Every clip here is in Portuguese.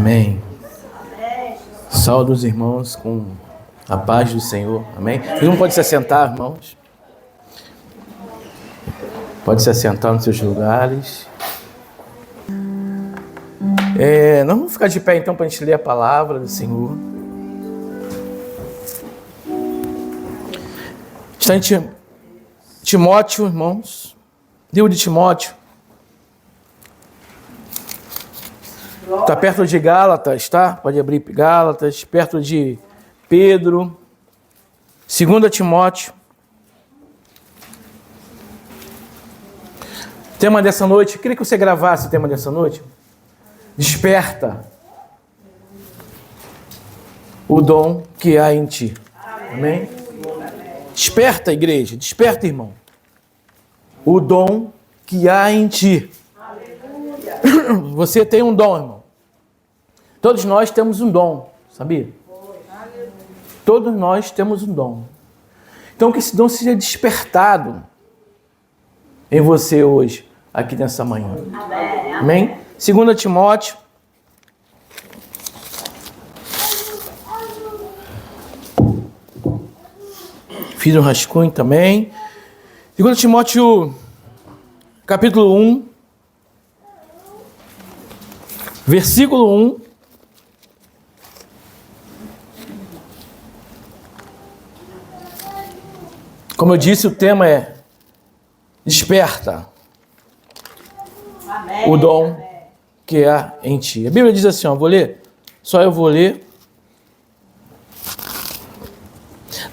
Amém. Saúde os irmãos com a paz do Senhor. Amém. Todo mundo pode se assentar, irmãos. Pode se assentar nos seus lugares. Nós vamos ficar de pé então para a gente ler a palavra do Senhor. Está em Timóteo, irmãos. Livro de Timóteo. Está perto de Gálatas, tá? Pode abrir Gálatas, perto de Pedro. 2 Timóteo. Tema dessa noite, queria que você gravasse o tema dessa noite. Desperta o dom que há em ti. Amém? Desperta, igreja. Desperta, irmão. O dom que há em ti. Você tem um dom, irmão. Todos nós temos um dom, sabia? Todos nós temos um dom. Então que esse dom seja despertado em você hoje, aqui nessa manhã. Amém? 2 Timóteo. Fiz um rascunho também. 2 Timóteo, capítulo 1, versículo 1. Como eu disse, o tema é desperta o dom que há em ti. A Bíblia diz assim, vou ler, só eu vou ler.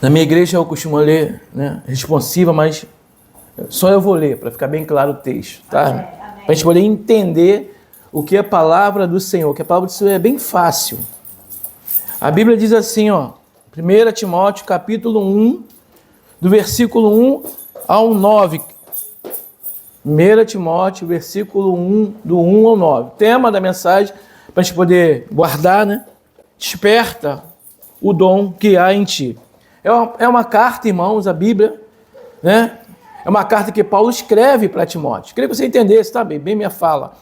Na minha igreja eu costumo ler, responsiva, mas só eu vou ler, para ficar bem claro o texto, tá? Para a gente poder entender o que é a palavra do Senhor, que a palavra do Senhor é bem fácil. A Bíblia diz assim, 1 Timóteo, capítulo 1, do versículo 1 ao 9. 1 Timóteo, versículo 1, do 1 ao 9. Tema da mensagem, para a gente poder guardar, Desperta o dom que há em ti. É uma carta, irmãos, a Bíblia, É uma carta que Paulo escreve para Timóteo. Queria que você entendesse, tá? Bem minha fala.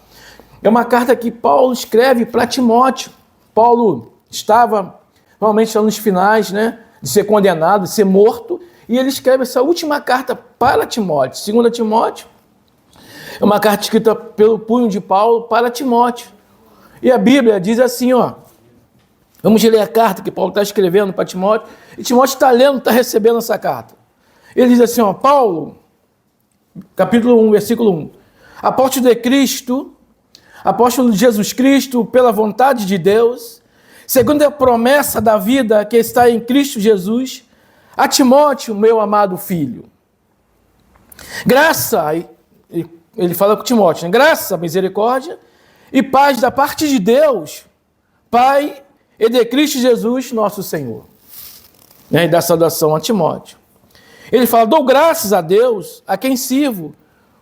É uma carta que Paulo escreve para Timóteo. Paulo estava, normalmente, nos finais, de ser condenado, de ser morto, e ele escreve essa última carta para Timóteo. 2 Timóteo é uma carta escrita pelo punho de Paulo para Timóteo. E a Bíblia diz assim, vamos ler a carta que Paulo está escrevendo para Timóteo, e Timóteo está lendo, está recebendo essa carta. Ele diz assim, Paulo, capítulo 1, versículo 1, apóstolo de Cristo, apóstolo de Jesus Cristo, pela vontade de Deus, segundo a promessa da vida que está em Cristo Jesus, a Timóteo, meu amado filho. Graça, ele fala com Timóteo, graça, misericórdia e paz da parte de Deus, Pai, e de Cristo Jesus, nosso Senhor. E dá saudação a Timóteo. Ele fala, dou graças a Deus, a quem sirvo,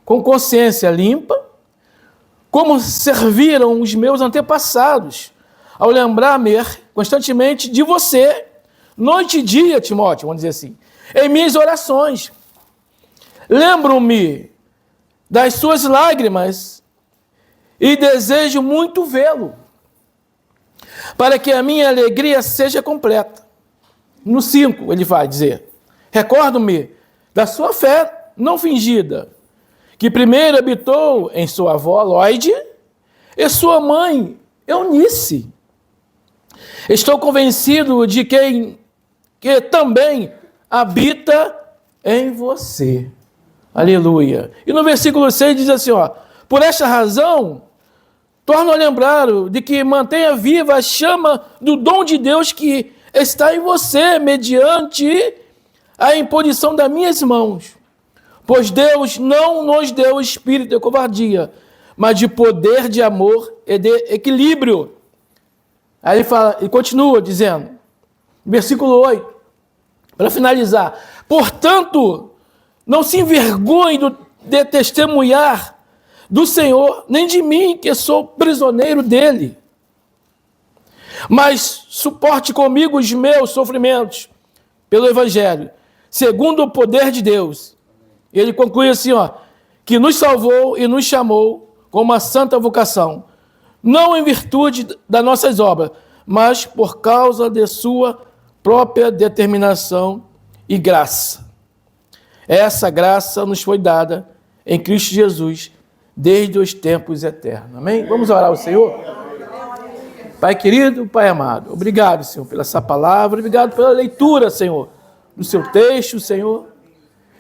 com consciência limpa, como serviram os meus antepassados, ao lembrar-me constantemente de você, noite e dia, Timóteo, vamos dizer assim, em minhas orações. Lembro-me das suas lágrimas e desejo muito vê-lo, para que a minha alegria seja completa. No 5, ele vai dizer, recordo-me da sua fé não fingida, que primeiro habitou em sua avó, Lóide, e sua mãe, Eunice. Estou convencido de que também habita em você. Aleluia. E no versículo 6 diz assim, por esta razão, torno a lembrar de que mantenha viva a chama do dom de Deus que está em você, mediante a imposição das minhas mãos. Pois Deus não nos deu espírito de covardia, mas de poder, de amor e de equilíbrio. Aí ele fala, e continua dizendo, versículo 8, para finalizar, portanto, não se envergonhe de testemunhar do Senhor, nem de mim, que sou prisioneiro dele. Mas suporte comigo os meus sofrimentos pelo Evangelho, segundo o poder de Deus. Ele conclui assim, que nos salvou e nos chamou com uma santa vocação, não em virtude das nossas obras, mas por causa de sua própria determinação e graça. Essa graça nos foi dada em Cristo Jesus desde os tempos eternos. Amém? Vamos orar ao Senhor? Pai querido, Pai amado, obrigado, Senhor, pela essa palavra, obrigado pela leitura, Senhor, do seu texto, Senhor.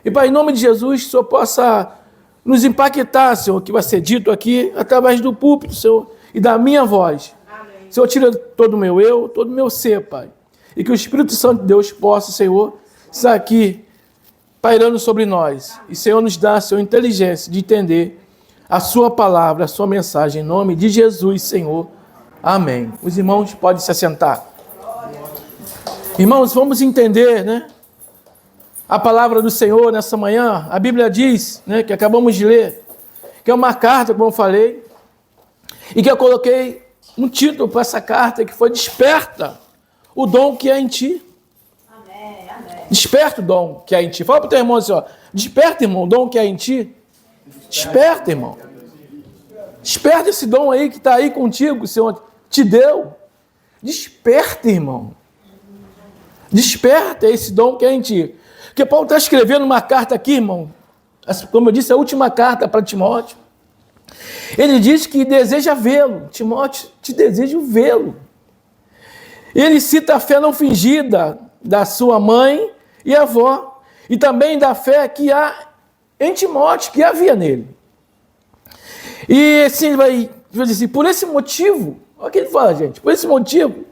E, Pai, em nome de Jesus, que o Senhor possa nos impactar, Senhor, o que vai ser dito aqui, através do púlpito, Senhor, e da minha voz. Amém. Senhor, tira todo o meu eu, todo o meu ser, Pai. E que o Espírito Santo de Deus possa, Senhor, estar aqui, pairando sobre nós. E, Senhor, nos dá, Senhor, inteligência de entender a sua palavra, a sua mensagem, em nome de Jesus, Senhor. Amém. Os irmãos podem se assentar. Irmãos, vamos entender, né, a palavra do Senhor nessa manhã. A Bíblia diz, né, que acabamos de ler, que é uma carta, como eu falei, e que eu coloquei um título para essa carta, que foi Desperta o dom que é em ti. Amém, amém. Desperta o dom que é em ti. Fala para o teu irmão assim, ó, desperta, irmão, o dom que é em ti. Desperta, irmão. Desperta esse dom aí que está aí contigo, o Senhor te deu. Desperta, irmão. Desperta esse dom que é em ti. Porque Paulo está escrevendo uma carta aqui, irmão. Como eu disse, a última carta para Timóteo. Ele diz que deseja vê-lo. Timóteo, te desejo vê-lo. Ele cita a fé não fingida da sua mãe e avó. E também da fé que há em Timóteo, que havia nele. E assim, ele vai dizer assim, por esse motivo, olha o que ele fala, gente, por esse motivo,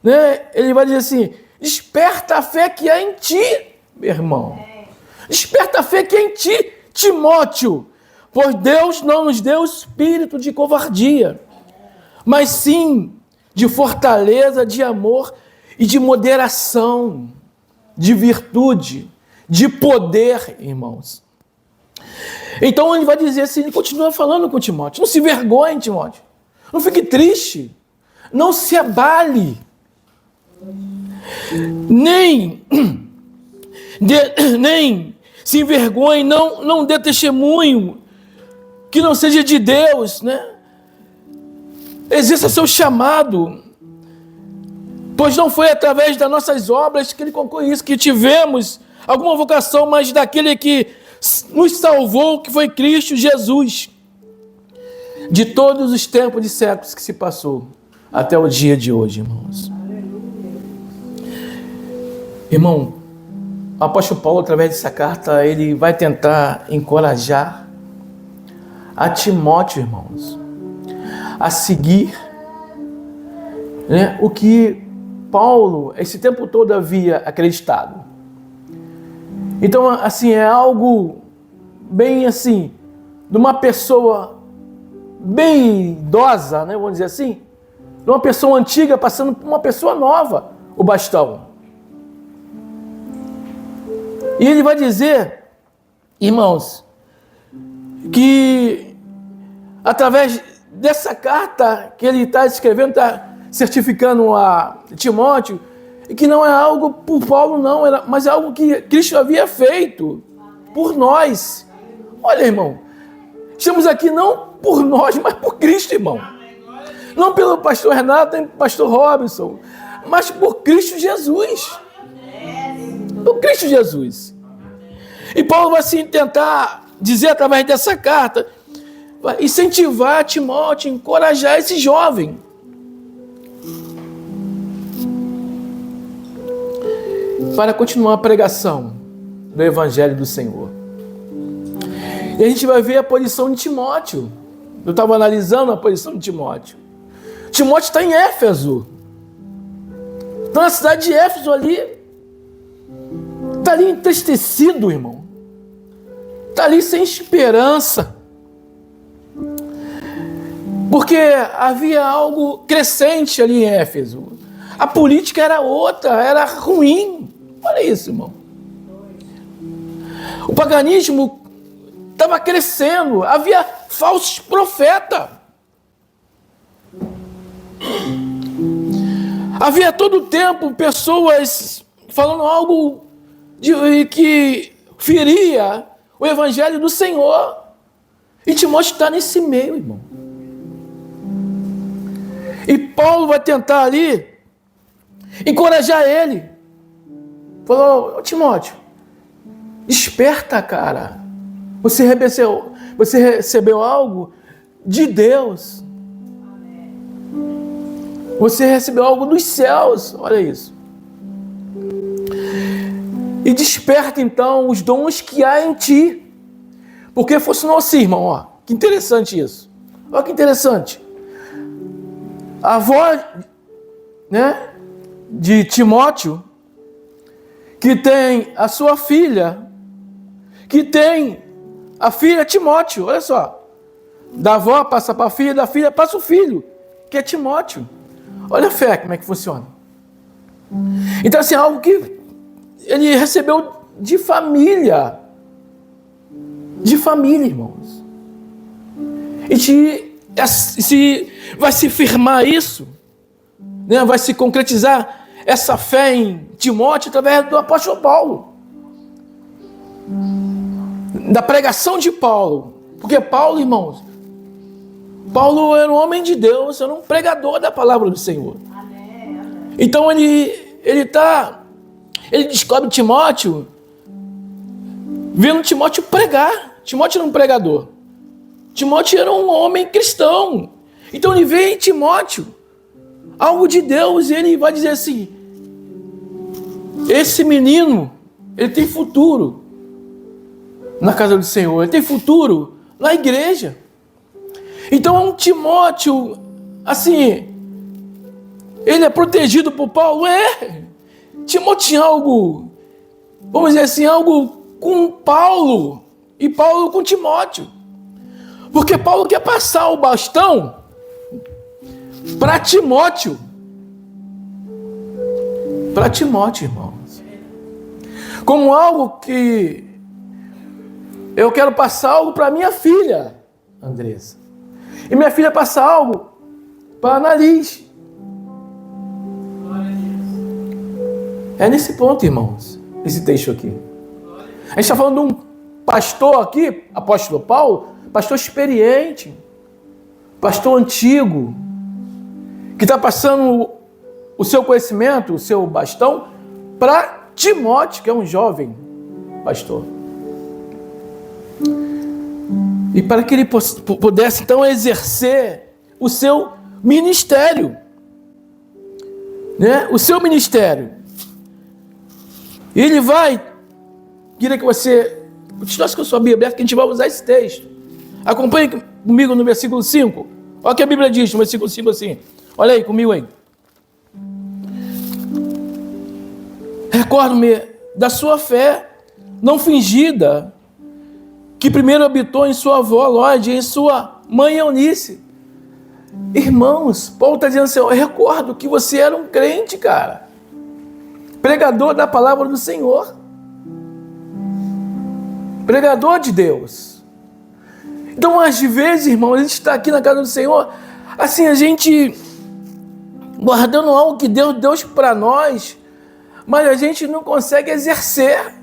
né, ele vai dizer assim, desperta a fé que há em ti, meu irmão. Desperta a fé que há em ti, Timóteo, pois Deus não nos deu espírito de covardia, mas sim de fortaleza, de amor e de moderação, de virtude, de poder, irmãos. Então ele vai dizer assim, ele continua falando com Timóteo, não se vergonhe, Timóteo, não fique triste, não se abale, nem se envergonhe, não dê testemunho que não seja de Deus, né? Exerça seu chamado, pois não foi através das nossas obras que ele concluiu isso, que tivemos alguma vocação, mas daquele que nos salvou, que foi Cristo Jesus, de todos os tempos de séculos que se passou, até o dia de hoje, irmãos. Irmão, o apóstolo Paulo, através dessa carta, ele vai tentar encorajar a Timóteo, irmãos, a seguir, né, o que Paulo, esse tempo todo, havia acreditado. Então, assim, é algo bem assim, de uma pessoa bem idosa, né, vamos dizer assim, de uma pessoa antiga passando por uma pessoa nova, o bastão. E ele vai dizer, irmãos, que através dessa carta que ele está escrevendo, está certificando a Timóteo, e que não é algo por Paulo, não, mas é algo que Cristo havia feito por nós. Olha, irmão, estamos aqui não por nós, mas por Cristo, irmão. Não pelo pastor Renato, nem pelo pastor Robinson, mas por Cristo Jesus. Por Cristo Jesus. E Paulo vai assim tentar dizer através dessa carta, vai incentivar Timóteo, encorajar esse jovem. Para continuar a pregação do Evangelho do Senhor. E a gente vai ver a posição de Timóteo. Eu estava analisando a posição de Timóteo. Timóteo está em Éfeso. Está na cidade de Éfeso ali. Está ali entristecido, irmão. Está ali sem esperança. Porque havia algo crescente ali em Éfeso. A política era outra, era ruim. Olha isso, irmão. O paganismo estava crescendo, havia falsos profetas. Havia todo o tempo pessoas falando algo que feria o evangelho do Senhor. E Timóteo está nesse meio, irmão. Paulo vai tentar ali encorajar ele. Falou: Timóteo, desperta, cara. Você recebeu algo de Deus. Você recebeu algo dos céus. Olha isso. E desperta então os dons que há em ti. Porque fosse não assim, irmão, ó. Que interessante isso. Olha que interessante. A avó, né, de Timóteo, que tem a sua filha, que tem a filha Timóteo, olha só. Da avó passa para a filha, da filha passa o filho, que é Timóteo. Olha a fé, como é que funciona. Então, assim, algo que ele recebeu de família. De família, irmãos. E se vai se firmar isso, né, vai se concretizar essa fé em Timóteo através do apóstolo Paulo. Da pregação de Paulo. Porque Paulo, irmãos, Paulo era um homem de Deus, era um pregador da palavra do Senhor. Amém. Então ele descobre Timóteo, vendo Timóteo pregar. Timóteo era um pregador. Timóteo era um homem cristão. Então ele vê em Timóteo algo de Deus e ele vai dizer assim: esse menino, ele tem futuro na casa do Senhor, ele tem futuro na igreja. Então Timóteo, assim, ele é protegido por Paulo. Timóteo tinha algo, vamos dizer assim, algo com Paulo e Paulo com Timóteo. Porque Paulo quer passar o bastão para Timóteo. Para Timóteo, irmãos. Como algo que eu quero passar algo para minha filha, Andressa. E minha filha passa algo para a Annalise. É nesse ponto, irmãos, esse texto aqui. A gente está falando de um pastor aqui, apóstolo Paulo, pastor experiente, pastor antigo, que está passando o seu conhecimento, o seu bastão, para Timóteo, que é um jovem pastor. E para que ele pudesse, então, exercer o seu ministério. Né? O seu ministério. E ele vai... Queria que você... Continue com a sua Bíblia aberta, que a gente vai usar esse texto. Acompanhe comigo no versículo 5. Olha o que a Bíblia diz no versículo 5 assim. Olha aí, comigo aí. Recordo-me da sua fé não fingida, que primeiro habitou em sua avó Lóide e em sua mãe Eunice. Irmãos, Paulo está dizendo assim: eu recordo que você era um crente, cara. Pregador da palavra do Senhor. Pregador de Deus. Então, às vezes, irmão, a gente está aqui na casa do Senhor, assim, a gente guardando algo que Deus deu para nós, mas a gente não consegue exercer.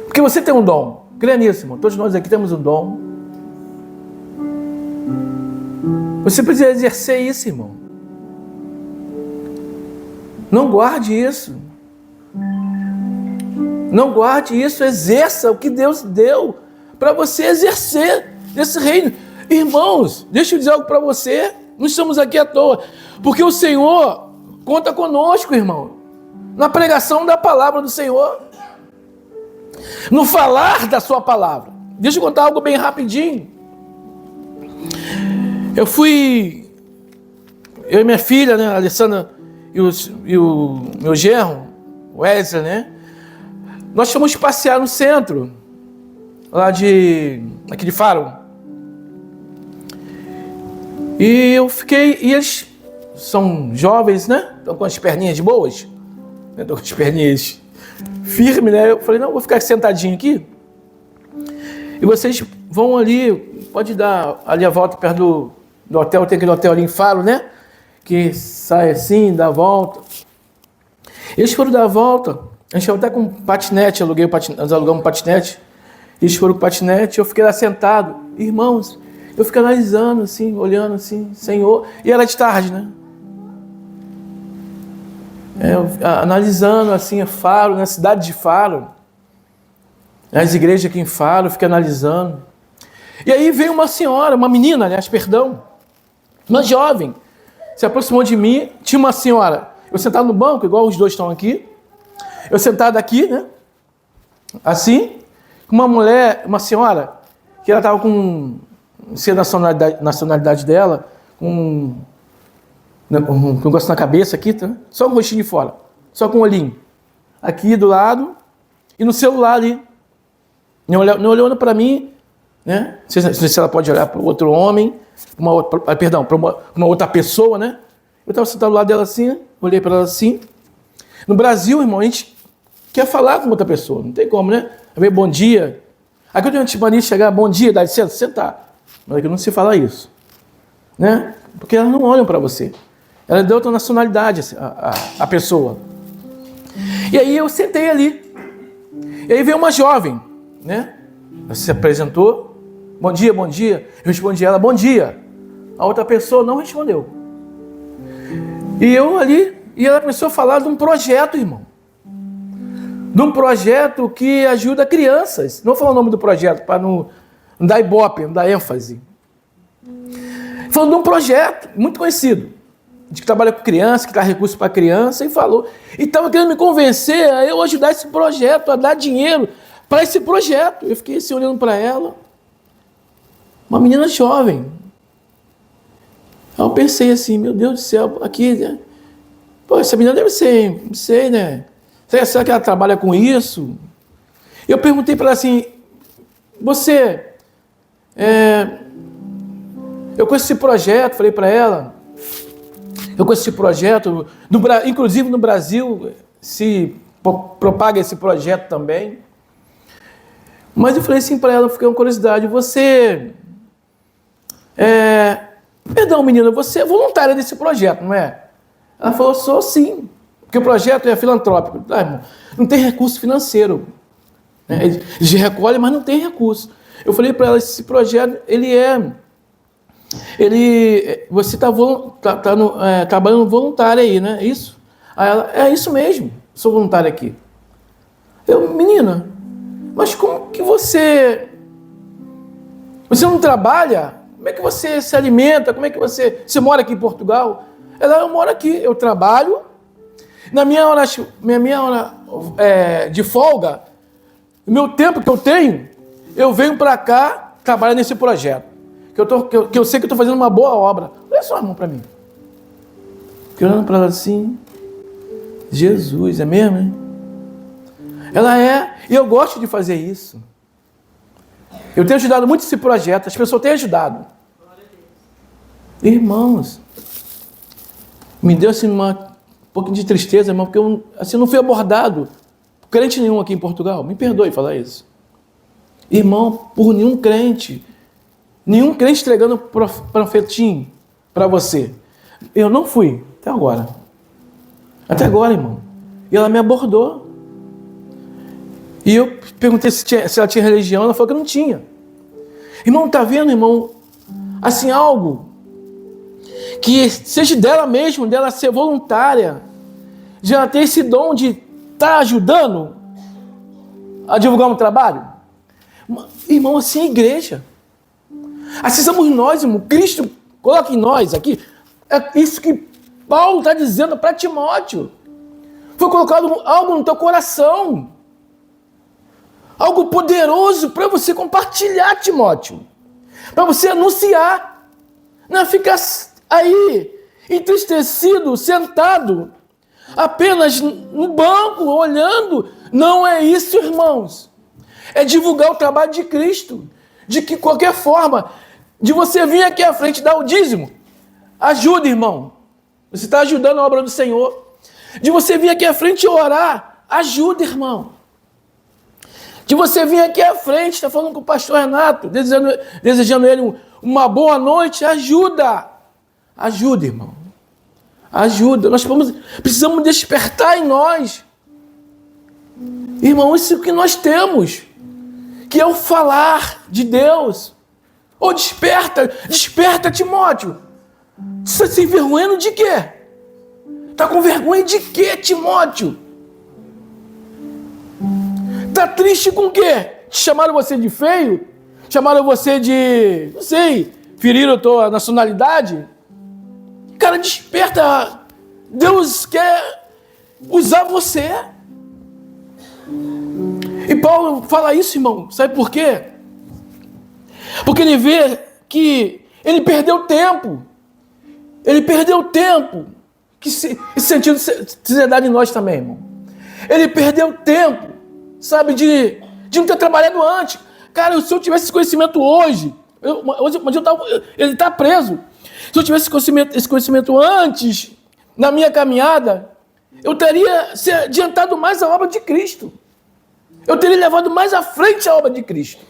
Porque você tem um dom. Creia nisso, irmão. Todos nós aqui temos um dom. Você precisa exercer isso, irmão. Não guarde isso. Não guarde isso. Exerça o que Deus deu para você exercer nesse reino. Irmãos, deixa eu dizer algo para você. Não estamos aqui à toa. Porque o Senhor conta conosco, irmão. Na pregação da palavra do Senhor. No falar da sua palavra. Deixa eu contar algo bem rapidinho. Eu e minha filha, né, a Alessandra, e o meu genro, o Wesley, né? Nós fomos passear no centro, aqui de Faro. E eu fiquei, e eles são jovens, né? Estão com as perninhas boas. Estão com as perninhas firmes, né? Eu falei, não, vou ficar sentadinho aqui. E vocês vão ali, pode dar ali a volta perto do hotel, tem aquele hotel ali em Faro, né? Que sai assim, dá a volta. Eles foram dar a volta, a gente até com patinete, nós alugamos um patinete. Eles foram com patinete, eu fiquei lá sentado. Irmãos, Eu fiquei analisando assim, olhando assim, Senhor, e era de tarde, né? Analisando assim, Faro, na cidade de Faro, as igrejas aqui em Faro, eu fiquei analisando. E aí veio uma senhora, uma menina, aliás, perdão, uma jovem, se aproximou de mim, tinha uma senhora, eu sentado no banco, igual os dois estão aqui, eu sentado aqui, né, assim, uma mulher, uma senhora, que ela estava com, não sei a nacionalidade dela, com um negócio na cabeça aqui, tá? Só um rostinho de fora, só com um olhinho, aqui do lado, e no celular ali, não olhando para mim, né? Não sei se ela pode olhar para outro homem, para uma outra pessoa, né? Eu estava sentado do lado dela assim, olhei para ela assim. No Brasil, irmão, a gente quer falar com outra pessoa, não tem como, né? Ver bom dia. Aqui eu tenho uma mania de chegar, bom dia, dá licença, sentar. Mas aqui não se fala isso, né? Porque elas não olham para você. Ela é de outra nacionalidade, a pessoa. E aí eu sentei ali. E aí veio uma jovem, né? Ela se apresentou. Bom dia, bom dia. Eu respondi a ela, bom dia. A outra pessoa não respondeu. E eu ali, e ela começou a falar de um projeto, irmão. De um projeto que ajuda crianças. Não vou falar o nome do projeto, para não dar ibope, não dar ênfase. Falando de um projeto muito conhecido, de que trabalha com criança, que dá recurso para criança, e falou. E estava querendo me convencer a eu ajudar esse projeto, a dar dinheiro para esse projeto. Eu fiquei assim olhando para ela. Uma menina jovem. Aí eu pensei assim, meu Deus do céu, aqui, né? Pô, essa menina deve ser, não sei, né? Será que ela trabalha com isso? Eu perguntei para ela assim, você, eu conheço esse projeto, falei para ela, eu conheço esse projeto, inclusive no Brasil se propaga esse projeto também. Mas eu falei assim para ela, eu fiquei com curiosidade, você... Perdão, menina, você é voluntária desse projeto, não é? Ela falou, sou sim, porque o projeto é filantrópico. Irmão, não tem recurso financeiro. Né? Eles recolhem, mas não tem recurso. Eu falei para ela, esse projeto, você está trabalhando voluntário aí, né? Isso? Aí ela, é isso mesmo, sou voluntária aqui. Eu, menina, mas como que você não trabalha? Como é que você se alimenta? Como é que você mora aqui em Portugal? Ela, eu moro aqui, eu trabalho. Na minha hora de folga, o meu tempo que eu tenho, eu venho para cá trabalhar nesse projeto. Que eu sei que eu estou fazendo uma boa obra. Olha só, irmão, para mim. Fiquei olhando para ela assim. Jesus, é mesmo, hein? Ela é, e eu gosto de fazer isso. Eu tenho ajudado muito esse projeto, as pessoas têm ajudado. Irmãos, me deu assim um pouquinho de tristeza, irmão, porque eu assim, não fui abordado por crente nenhum aqui em Portugal. Me perdoe falar isso. Irmão, por nenhum crente entregando panfletinho para você. Eu não fui, até agora. Até agora, irmão. E ela me abordou. E eu perguntei se ela tinha religião, ela falou que não tinha. Irmão, tá vendo, irmão? Assim, algo que seja dela mesmo, dela ser voluntária, de ela ter esse dom de estar ajudando a divulgar um trabalho. Irmão, assim é a igreja. Assim somos nós, irmão. Cristo coloca em nós aqui. É isso que Paulo está dizendo para Timóteo. Foi colocado algo no teu coração. Algo poderoso para você compartilhar, Timóteo. Para você anunciar. Não ficar aí, entristecido, sentado, apenas no banco, olhando. Não é isso, irmãos. É divulgar o trabalho de Cristo. De que qualquer forma, de você vir aqui à frente e dar o dízimo. Ajuda, irmão. Você está ajudando a obra do Senhor. De você vir aqui à frente e orar. Ajuda, irmão. De você vir aqui à frente, está falando com o pastor Renato, desejando ele uma boa noite. Ajuda. Ajuda, irmão. Ajuda. Nós precisamos despertar em nós. Irmão, isso que nós temos. Que é o falar de Deus. Ô, desperta, Timóteo. Você está se envergonhando de quê? Está com vergonha de quê, Timóteo? Está triste com o quê? Chamaram você de feio? Chamaram você de, não sei, feriram a tua nacionalidade? Cara, desperta. Deus quer usar você. E Paulo fala isso, irmão. Sabe por quê? Porque ele vê que ele perdeu tempo. Ele perdeu tempo. Que esse sentido precisa dar em nós também, irmão. Ele perdeu tempo, sabe, de não ter trabalhado antes. Cara, se eu tivesse esse conhecimento hoje, ele está preso. Se eu tivesse esse conhecimento antes, na minha caminhada, eu teria se adiantado mais a obra de Cristo. Eu teria levado mais à frente a obra de Cristo.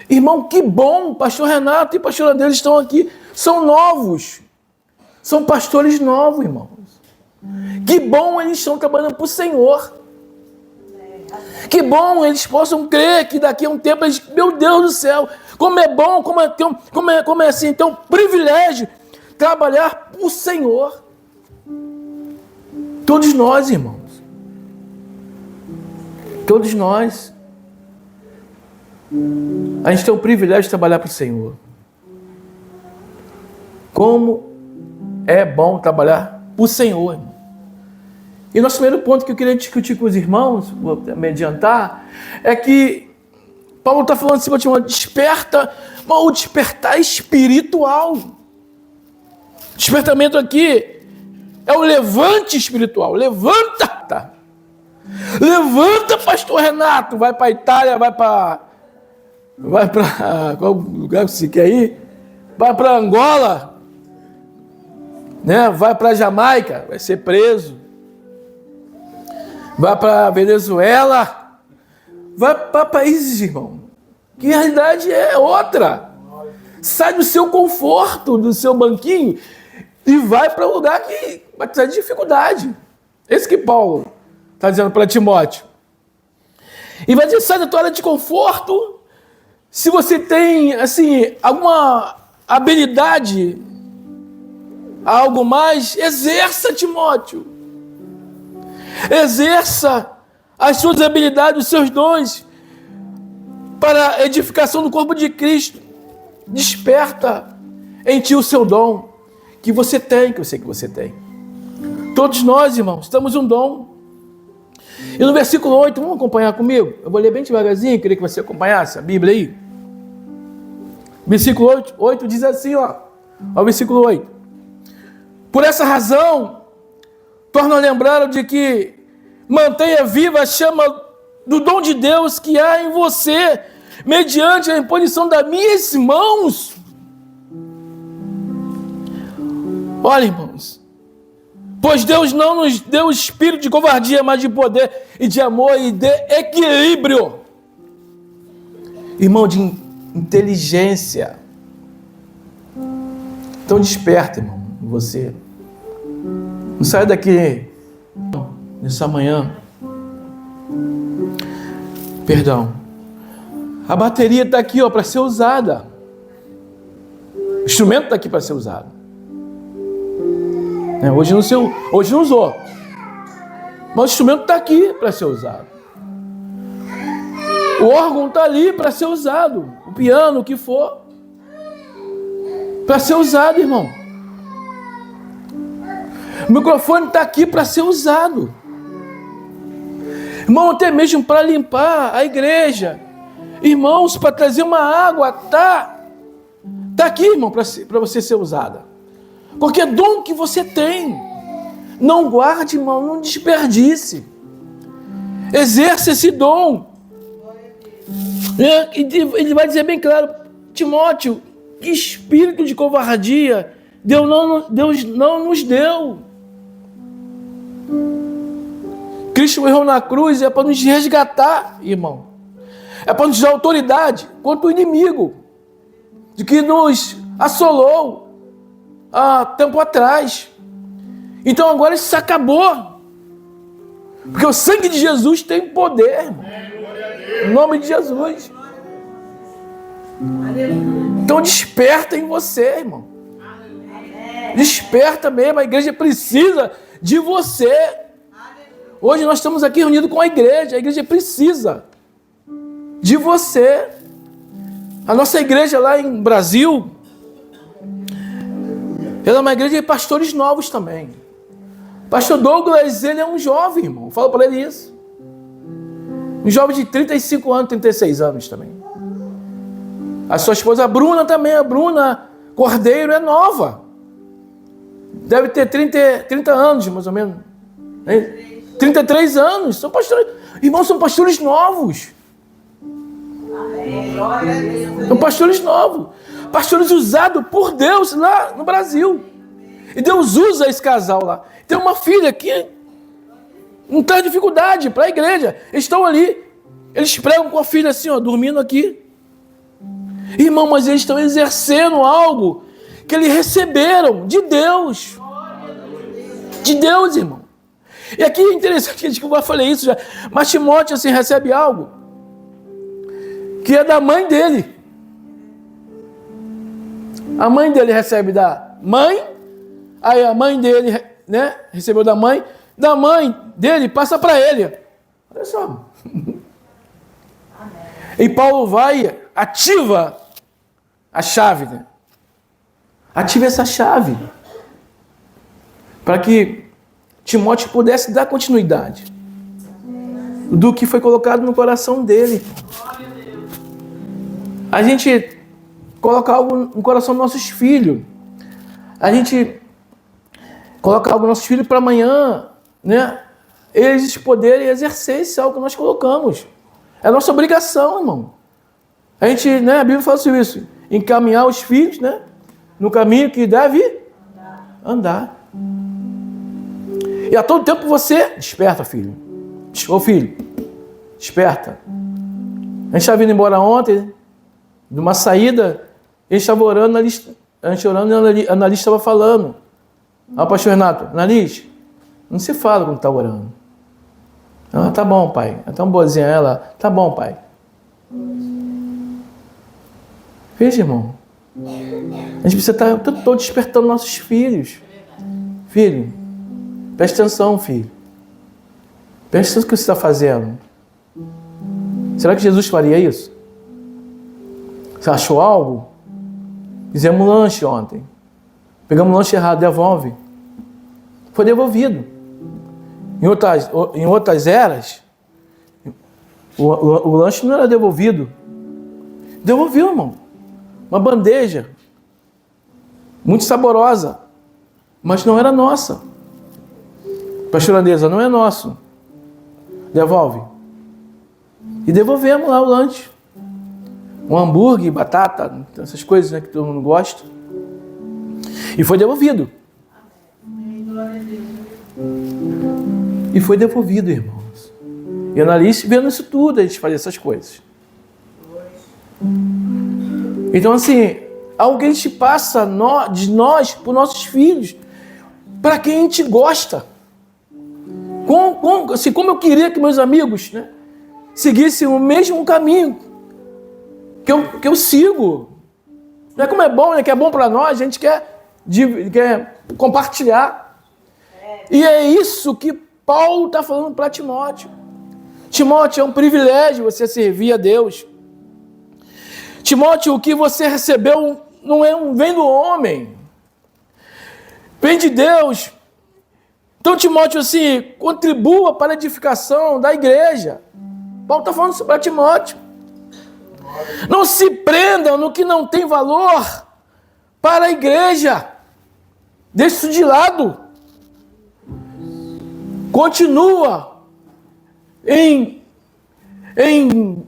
Irmão, que bom, pastor Renato e pastor André estão aqui, são novos. São pastores novos, irmãos. Que bom eles estão trabalhando para o Senhor. Que bom eles possam crer que daqui a um tempo eles, meu Deus do céu, como é bom, como é assim, então, privilégio trabalhar para o Senhor. Todos nós, irmãos. Todos nós. A gente tem o privilégio de trabalhar para o Senhor. Como é bom trabalhar para o Senhor, irmão. E nosso primeiro ponto que eu queria discutir com os irmãos, vou me adiantar, é que Paulo está falando assim, desperta, o despertar espiritual. Despertamento aqui é o levante espiritual. Levanta! Levanta, pastor Renato! Vai para a Itália, vai para qual lugar que você quer ir? Vai para Angola, né? Vai para Jamaica, vai ser preso. Vai para Venezuela, vai para países, irmão, que a realidade é outra. Sai do seu conforto, do seu banquinho e vai para um lugar que vai ter dificuldade. Esse que Paulo está dizendo para Timóteo. E vai dizer, sai da tua área de conforto. Se você tem, assim, alguma habilidade, algo mais, exerça, Timóteo. Exerça as suas habilidades, os seus dons para a edificação do corpo de Cristo. Desperta em ti o seu dom que você tem, que eu sei que você tem. Todos nós, irmãos, temos um dom. E no versículo 8, vamos acompanhar comigo? Eu vou ler bem devagarzinho, queria que você acompanhasse a Bíblia aí. Versículo 8 diz assim, ó o versículo 8. Por essa razão, torno a lembrar de que mantenha viva a chama do dom de Deus que há em você, mediante a imposição das minhas mãos. Olha, irmãos, pois Deus não nos deu espírito de covardia, mas de poder e de amor e de equilíbrio. Irmão, de inteligência. Então desperta, irmão, você. Não sai daqui nessa manhã. Perdão. A bateria está aqui, ó, para ser usada. O instrumento está aqui para ser usado. Hoje não usou. Mas o instrumento está aqui para ser usado. O órgão está ali para ser usado. O piano, o que for. Para ser usado, irmão. O microfone está aqui para ser usado. Irmão, até mesmo para limpar a igreja. Irmãos, para trazer uma água, tá aqui, irmão, para você ser usada. Qualquer dom que você tem, não guarde, irmão, não desperdice. Exerça esse dom. Ele vai dizer bem claro, Timóteo, que espírito de covardia Deus não nos deu. Cristo morreu na cruz é para nos resgatar, irmão. É para nos dar autoridade contra o inimigo de que nos assolou há tempo atrás. Então agora isso acabou. Porque o sangue de Jesus tem poder, irmão. Em nome de Jesus. Aleluia. Então desperta em você, irmão. Desperta mesmo, a igreja precisa de você. Hoje nós estamos aqui reunidos com a igreja precisa de você. A nossa igreja lá em Brasil, ela é uma igreja de pastores novos também. Pastor Douglas, ele é um jovem, irmão. Fala para ele isso. Um jovem de 35 anos, 36 anos também. A sua esposa, a Bruna também. A Bruna Cordeiro é nova. Deve ter 30 anos, mais ou menos. 33 anos. São pastores. Irmãos, são pastores novos. São pastores novos. Pastores usados por Deus lá no Brasil. E Deus usa esse casal lá. Tem uma filha que não tem dificuldade para a igreja. Eles estão ali. Eles pregam com a filha assim, ó, dormindo aqui. Irmão, mas eles estão exercendo algo que eles receberam de Deus. De Deus, irmão. E aqui é interessante, que eu já falei isso já. Mas Timóteo assim recebe algo que é da mãe dele. A mãe dele recebe da mãe. Aí a mãe dele, né, recebeu da mãe dele passa para ele. Olha só. E Paulo vai, ativa a chave, né? Ativa essa chave para que Timóteo pudesse dar continuidade do que foi colocado no coração dele. A gente coloca algo no coração dos nossos filhos. A gente coloca algo nos nossos filhos para amanhã, né? Eles poderem exercer esse algo que nós colocamos. É nossa obrigação, irmão. A gente, né? A Bíblia fala sobre isso. Encaminhar os filhos, né? No caminho que deve andar. E a todo tempo você desperta, filho. Ô filho, desperta. A gente estava vindo embora ontem, de uma saída, a gente estava orando, a gente orando e a analista estava falando. Ah, pastor Renato, analista, não se fala quando está orando. Ah, tá bom, pai. É tão boazinha ela. Tá bom, pai. Veja, irmão. A gente precisa estar o tempo todo despertando nossos filhos. Filho, preste atenção, filho. Preste atenção no que você está fazendo. Será que Jesus faria isso? Você achou algo? Fizemos um lanche ontem. Pegamos um lanche errado, devolve. Foi devolvido. Em outras eras, o lanche não era devolvido. Devolveu, irmão. Uma bandeja. Muito saborosa. Mas não era nossa. Pastor Andresa, não é nosso. Devolve. E devolvemos lá o lanche. Um hambúrguer, batata, essas coisas, né, que todo mundo gosta. E foi devolvido. E foi devolvido, irmãos. E a analista vendo isso tudo, a gente fazia essas coisas. Então, assim, algo que a gente passa de nós para os nossos filhos, para quem a gente gosta. Assim, como eu queria que meus amigos, né, seguissem o mesmo caminho que eu sigo. Não é como é bom, né, que é bom para nós, a gente quer compartilhar. E é isso que Paulo está falando para Timóteo. Timóteo, é um privilégio você servir a Deus. Timóteo, o que você recebeu não vem do homem, vem de Deus. Então, Timóteo, assim, contribua para a edificação da igreja. Paulo está falando isso para Timóteo. Não se prendam no que não tem valor para a igreja. Deixe isso de lado. Continua em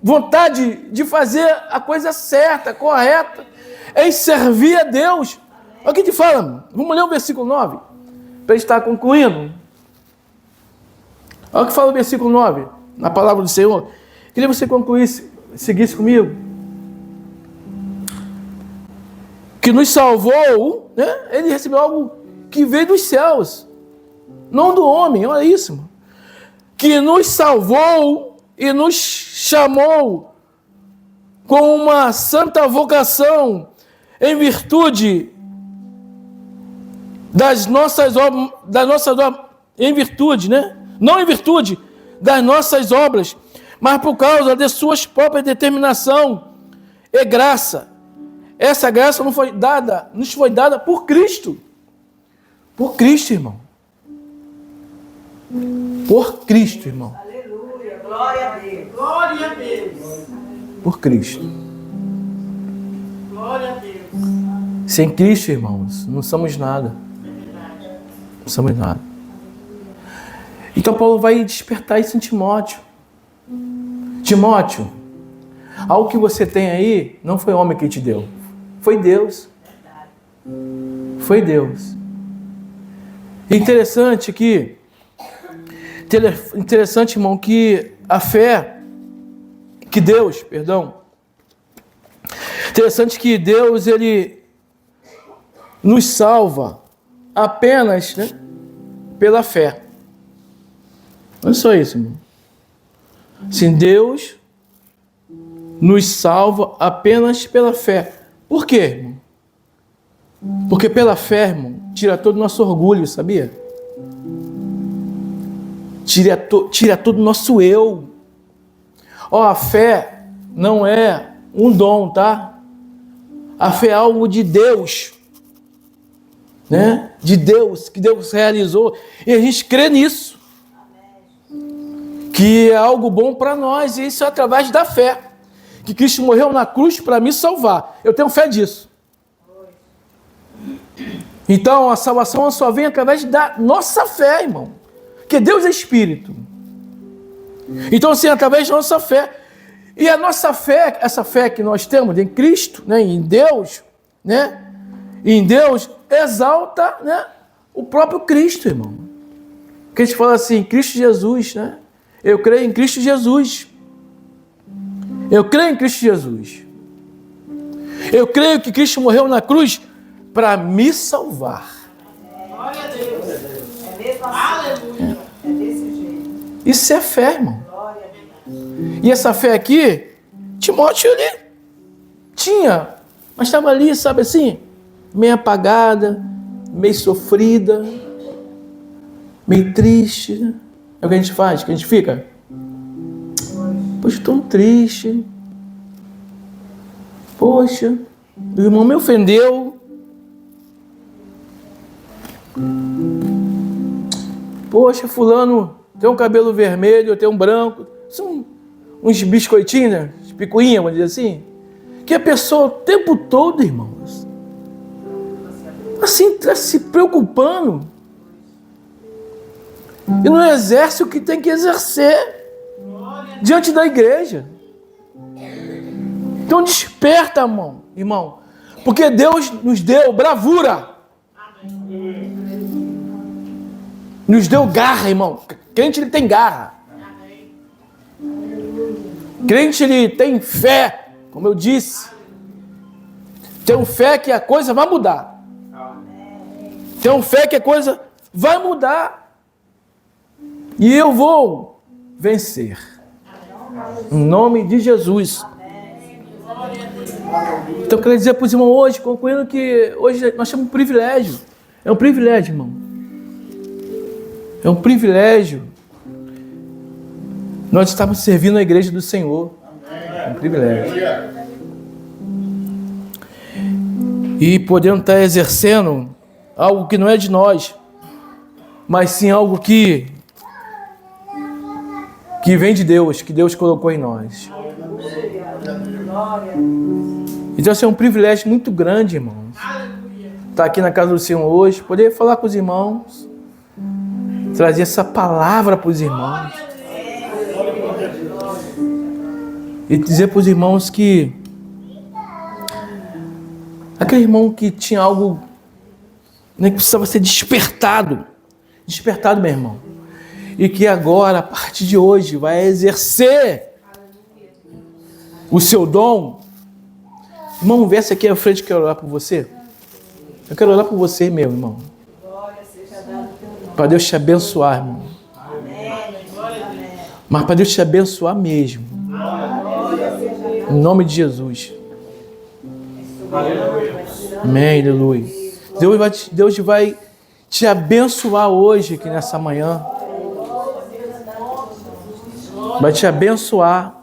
vontade de fazer a coisa certa, correta, em servir a Deus. Olha o que te fala. Vamos ler o versículo 9, para estar concluindo. Olha o que fala o versículo 9, na palavra do Senhor. Queria que você concluísse, seguisse comigo. Que nos salvou, né? Ele recebeu algo que veio dos céus, não do homem. Olha isso, mano. Que nos salvou e nos chamou com uma santa vocação em virtude das nossas obras, em virtude, né? Não em virtude das nossas obras, mas por causa de suas próprias determinação e graça. Essa graça nos foi dada por Cristo. Por Cristo, irmão. Por Cristo, irmão. Aleluia, glória a Deus. Glória a Deus. Por Cristo. Glória a Deus. Sem Cristo, irmãos, não somos nada. Não somos nada. Então Paulo vai despertar isso em Timóteo. Timóteo, algo que você tem aí, não foi homem que te deu. Foi Deus. Foi Deus. Interessante, irmão, que a fé, que Deus, interessante que Deus, ele nos salva apenas, né, pela fé. Não é só isso, irmão. Sim, Deus nos salva apenas pela fé. Por quê, irmão? Porque pela fé, irmão, tira todo o nosso orgulho, sabia? Tira todo o nosso eu. A fé não é um dom, tá? A fé é algo de Deus, né? De Deus, que Deus realizou. E a gente crê nisso. Que é algo bom para nós, e isso é através da fé. Que Cristo morreu na cruz para me salvar. Eu tenho fé disso. Então a salvação só vem através da nossa fé, irmão. Porque Deus é Espírito. Então assim, através da nossa fé. E a nossa fé, essa fé que nós temos em Cristo, né, em Deus, né, em Deus, exalta, né, o próprio Cristo, irmão. Porque a gente fala assim, Cristo Jesus, né? Eu creio em Cristo Jesus. Eu creio em Cristo Jesus. Eu creio que Cristo morreu na cruz para me salvar. Glória a Deus. É mesmo assim. Aleluia. É desse jeito. Isso é fé, irmão. Glória a Deus. E essa fé aqui, Timóteo, ele tinha, mas estava ali, sabe assim, meio apagada, meio sofrida, meio triste, né? É o que a gente faz, que a gente fica. Poxa, tão triste. Poxa, o irmão me ofendeu. Poxa, fulano tem um cabelo vermelho, tem um branco. São uns biscoitinhos, né? Picuinha, vamos dizer assim. Que a pessoa o tempo todo, irmãos, assim, está se preocupando. E não exerce o que tem que exercer diante da igreja. Então desperta, irmão. Porque Deus nos deu bravura. Nos deu garra, irmão. Crente, ele tem garra. Crente, ele tem fé, como eu disse. Tem fé que a coisa vai mudar. Tem fé que a coisa vai mudar. E eu vou vencer. Em nome de Jesus. Então eu quero dizer para os irmãos hoje, concluindo que hoje nós temos um privilégio. É um privilégio, irmão. É um privilégio. Nós estamos servindo a igreja do Senhor. É um privilégio. E podendo estar exercendo algo que não é de nós, mas sim algo que vem de Deus, que Deus colocou em nós. Então, assim, é um privilégio muito grande, irmãos. Estar aqui na casa do Senhor hoje, poder falar com os irmãos, trazer essa palavra para os irmãos. E dizer para os irmãos que aquele irmão que tinha algo, né, que precisava ser despertado, meu irmão. E que agora, a partir de hoje, vai exercer o seu dom. Irmão, verse aqui à frente que eu quero orar por você. Eu quero orar por você, meu irmão. Para Deus te abençoar, irmão. Mas para Deus te abençoar mesmo. Em nome de Jesus. Amém, aleluia. Deus vai te abençoar hoje aqui nessa manhã. Vai te abençoar.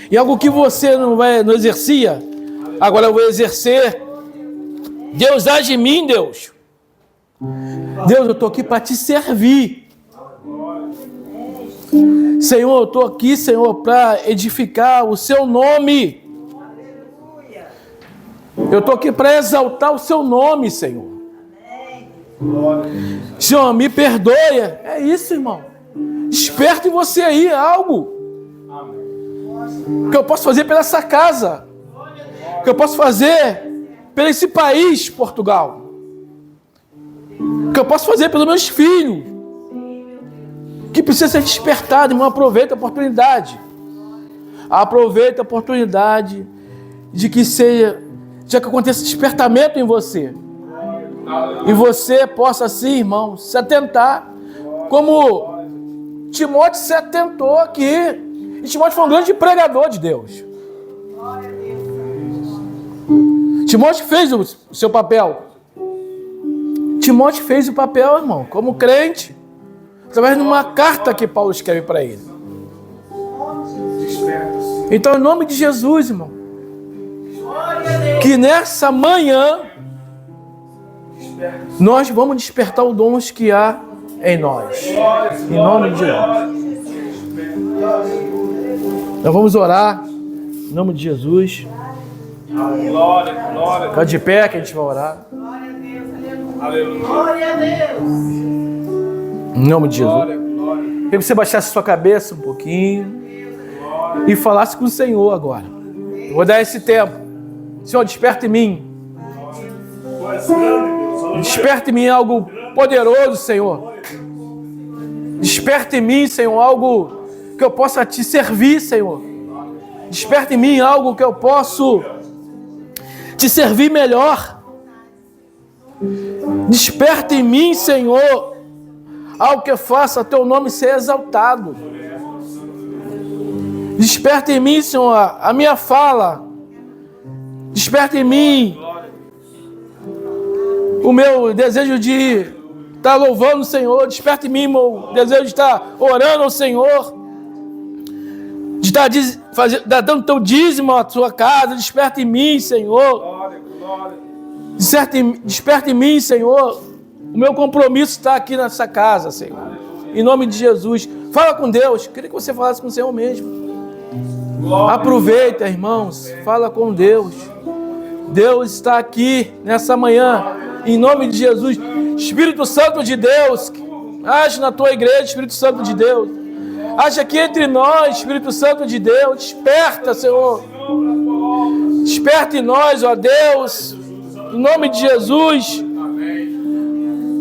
E algo que você não exercia, agora eu vou exercer. Deus, age em mim, Deus. Deus, eu estou aqui para te servir. Senhor, eu estou aqui, Senhor, para edificar o seu nome. Eu estou aqui para exaltar o seu nome, Senhor. Senhor, me perdoe. É isso, irmão. Desperta em você aí algo que eu posso fazer pela essa casa, que eu posso fazer pelo esse país, Portugal, que eu posso fazer pelos meus filhos, que precisa ser despertado. Irmão, aproveita a oportunidade. Aproveita a oportunidade de que aconteça despertamento em você. E você possa, assim, irmão, se atentar, como Timóteo se atentou aqui. E Timóteo foi um grande pregador de Deus. Timóteo fez o seu papel. Timóteo fez o papel, irmão, como crente, através de uma carta que Paulo escreve para ele. Então, em nome de Jesus, irmão, que nessa manhã nós vamos despertar os dons que há em nós. Em nome de Jesus. Nós vamos orar em nome de Jesus. Fica de pé que a gente vai orar. Glória a Deus. Em nome de Jesus. Queria que você baixasse sua cabeça um pouquinho e falasse com o Senhor agora. Eu vou dar esse tempo. Senhor, desperta em mim. Desperta em mim algo poderoso, Senhor. Desperta em mim, Senhor, algo que eu possa te servir, Senhor. Desperta em mim algo que eu possa te servir melhor. Desperta em mim, Senhor, algo que faça teu nome ser exaltado. Desperta em mim, Senhor, a minha fala. Desperta em mim o meu desejo de estar louvando o Senhor. Desperta em mim o meu desejo de estar orando ao Senhor. De estar dando teu dízimo à sua casa. Desperta em mim, Senhor. Desperta em mim, Senhor. O meu compromisso está aqui nessa casa, Senhor. Em nome de Jesus. Fala com Deus. Queria que você falasse com o Senhor mesmo. Aproveita, irmãos. Fala com Deus. Deus está aqui nessa manhã. Em nome de Jesus. Espírito Santo de Deus. Age na tua igreja, Espírito Santo de Deus. Age aqui entre nós, Espírito Santo de Deus. Desperta, Senhor. Desperta em nós, ó Deus. Em nome de Jesus.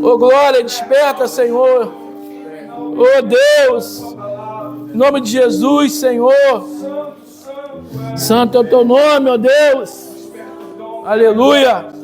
Ô glória, desperta, Senhor. Ô Deus. Em nome de Jesus, Senhor. Santo é o teu nome, ó Deus. Aleluia.